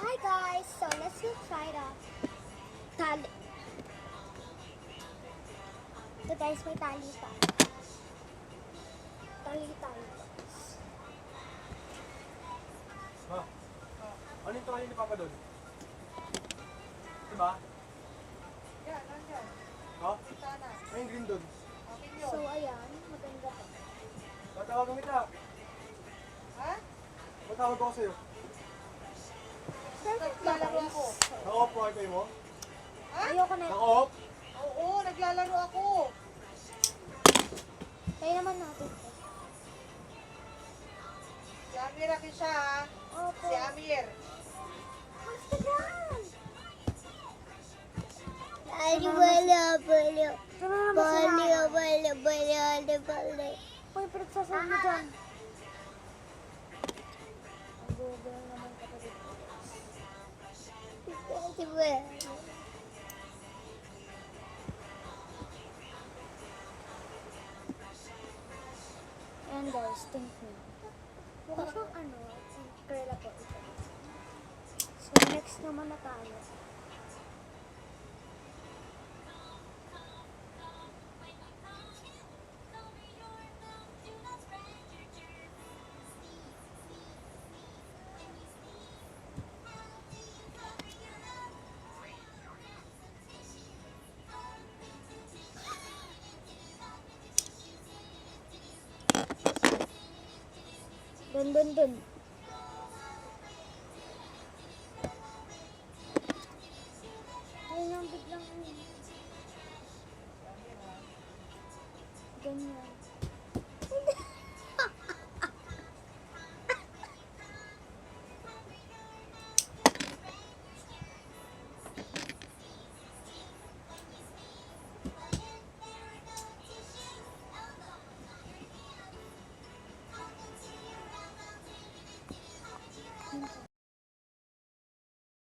Hi guys, so let's go try the tali. Ito guys, may tali pa. Tali. Ha? Ano yung tali ni Papa doon? Diba? Yan, nandiyan. Ha? Sana. Ay, yung green doon. Okay So yun. ayan, maganda pa. Tatawag kami ta. Ha? Matawag ako sa'yo. Perfect ba Naglalaro guys? ako. Naka-off po kayo mo? Ha? Ayoko na. Naka-off? Oo, naglalaro ako. Kaya naman natin. Si Amir akin siya ha. Opo. Si Amir. Instagram! Ay, wala. Ito na naman sila. Bala. Uy, pinagsasabi mo dyan. Ang Google naman kapatid ko. Ayan guys, think me. Mukha siyang ano, curl po ito. So next naman na tayo. Dun.